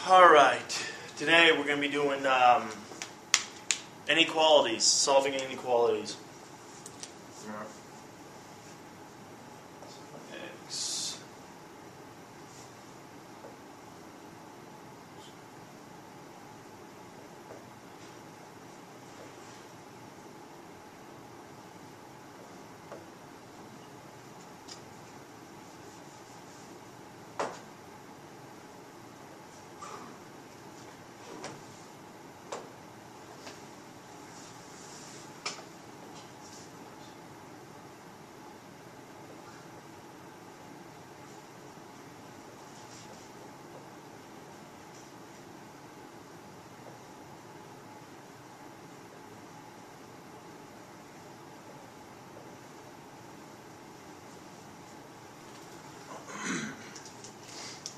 Alright, today we're going to be doing inequalities, solving inequalities. X.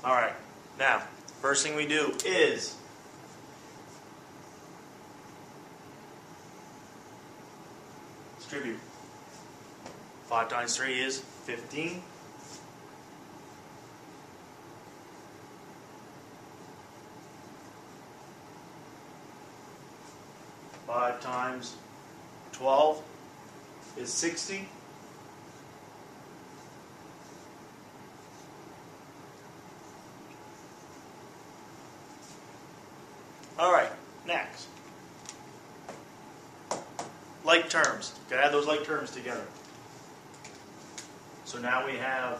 Alright, now, first thing we do is distribute. 5 times 3 is 15. Five times 12 is 60. Alright, next. Like terms. Gotta add those like terms together. So now we have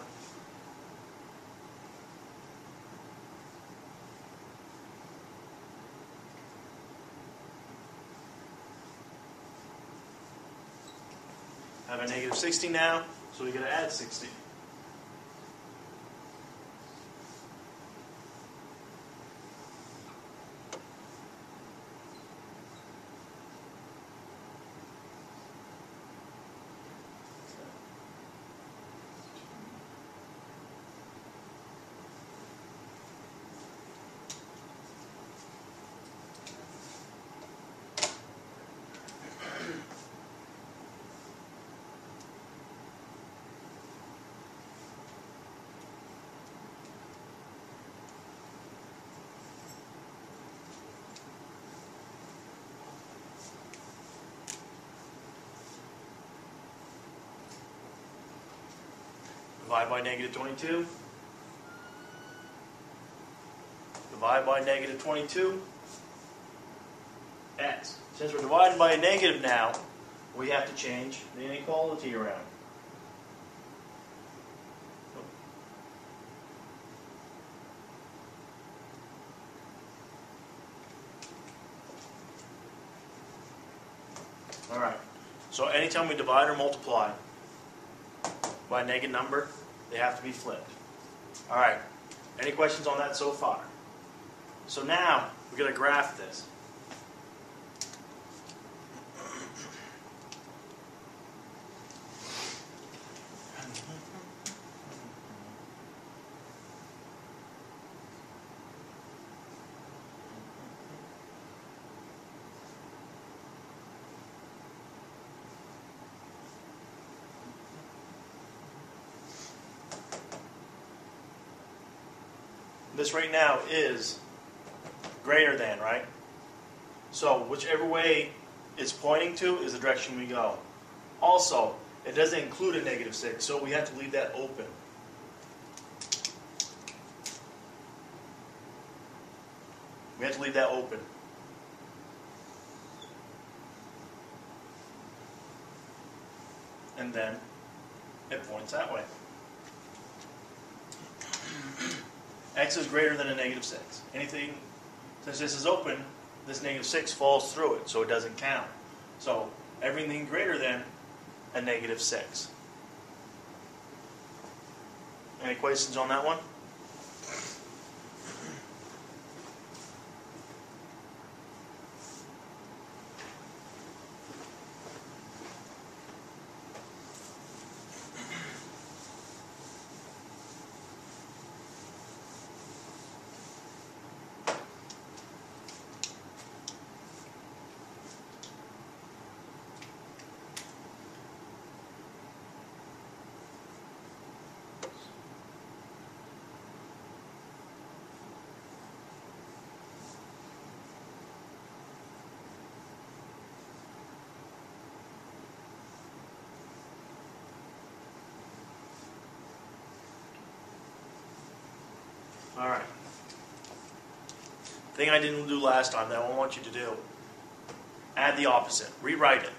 a negative 60 now, so we gotta add 60. Divide by negative 22. Divide by negative 22. X. Since we're dividing by a negative now, we have to change the inequality around. Alright. So anytime we divide or multiply by a negative number, they have to be flipped. Alright, any questions on that so far? So now, we're going to graph this. This right now is greater than, right? So whichever way it's pointing to is the direction we go. Also, it doesn't include a negative 6, so we have to leave that open. We have to leave that open. And then it points that way. X is greater than a negative 6. Anything, since this is open, this negative 6 falls through it, so it doesn't count. So everything greater than a negative 6. Any questions on that one? All right. Thing I didn't do last time that I want you to do. Add the opposite. Rewrite it.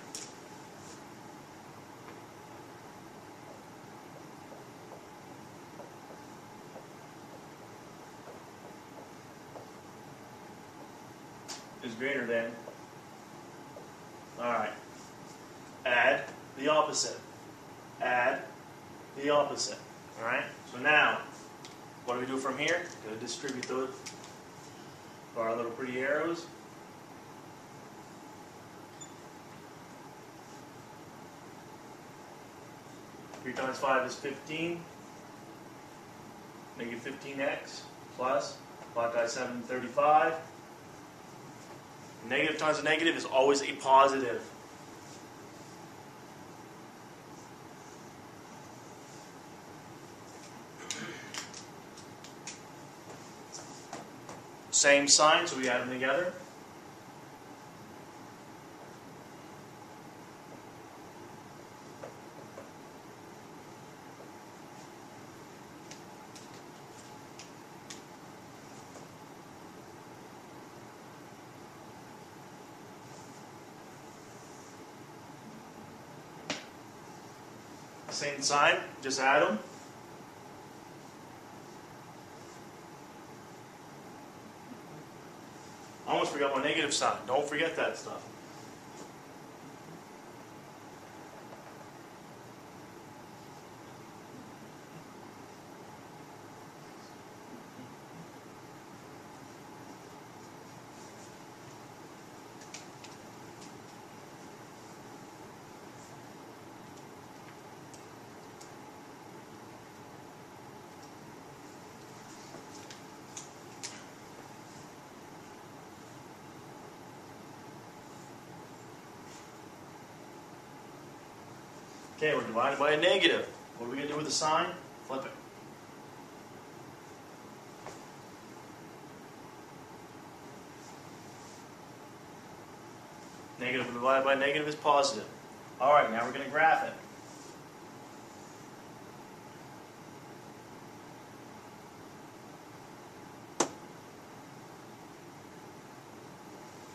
Is greater than. All right. Add the opposite. Add the opposite. All right. So now, what do we do from here? Going to distribute those for our little pretty arrows. Three times 5 is 15. Negative 15x plus 5 times 7 35. Negative times a negative is always a positive. Same sign, so we add them together. Same sign, just add them. I almost forgot my negative sign. Don't forget that stuff. Okay, we're divided by a negative. What are we going to do with the sign? Flip it. Negative divided by negative is positive. All right, now we're going to graph it.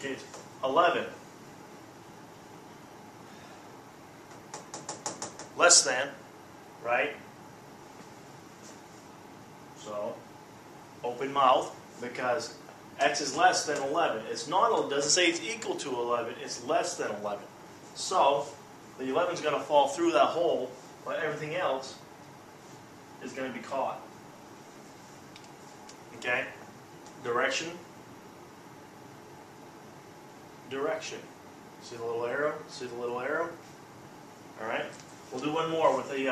Okay, it's 11. Less than, right? So, open mouth, because x is less than 11. It's not, it doesn't say it's equal to 11, it's less than 11. So, the 11 is going to fall through that hole, but everything else is going to be caught. Okay? Direction. Direction. See the little arrow? See the little arrow? All right? We'll do one more with the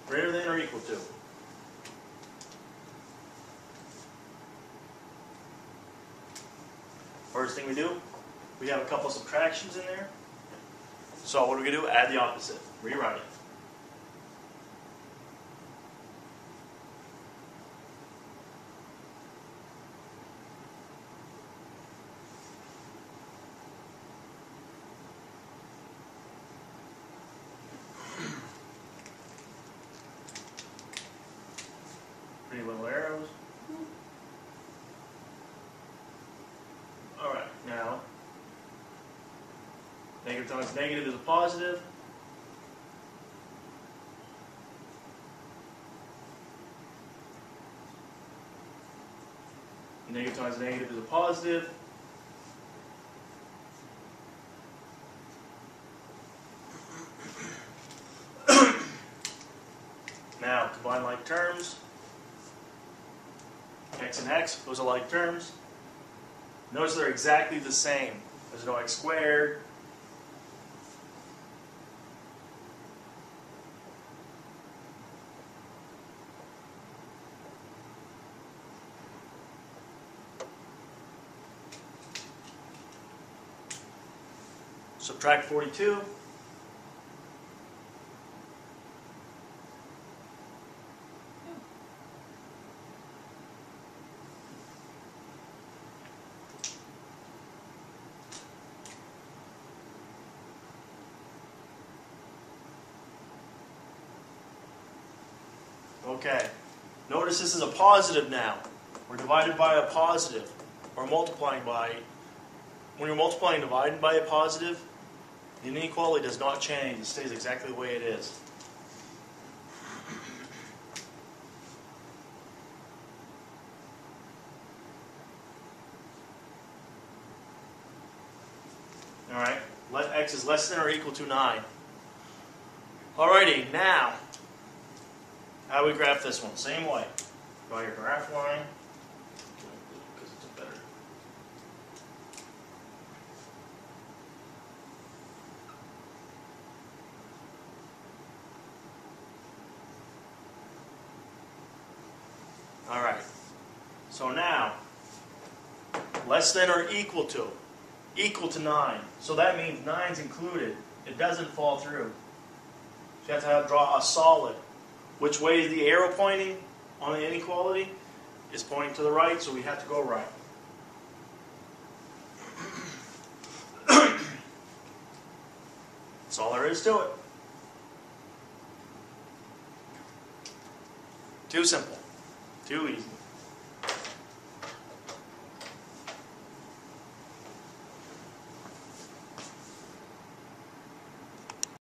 greater than or equal to. First thing we do, we have a couple subtractions in there. So what are we going to do? Add the opposite. Rewrite it. Pretty little arrows. All right, now, negative times negative is a positive. Negative times negative is a positive. Now, combine like terms. X and x, those are like terms. Notice they're exactly the same. There's no x squared. Subtract 42. Okay. Notice this is a positive now. We're divided by a positive. Or multiplying by. When you're multiplying and dividing by a positive, the inequality does not change. It stays exactly the way it is. Alright, let x is less than or equal to 9. Alrighty, now, how do we graph this one? Same way. Draw your graph line. Because it's better. Alright, so now, less than or equal to 9. So that means 9's included. It doesn't fall through. So you have to draw a solid. Which way is the arrow pointing on the inequality? It's pointing to the right, so we have to go right. That's all there is to it. Too simple. Too easy.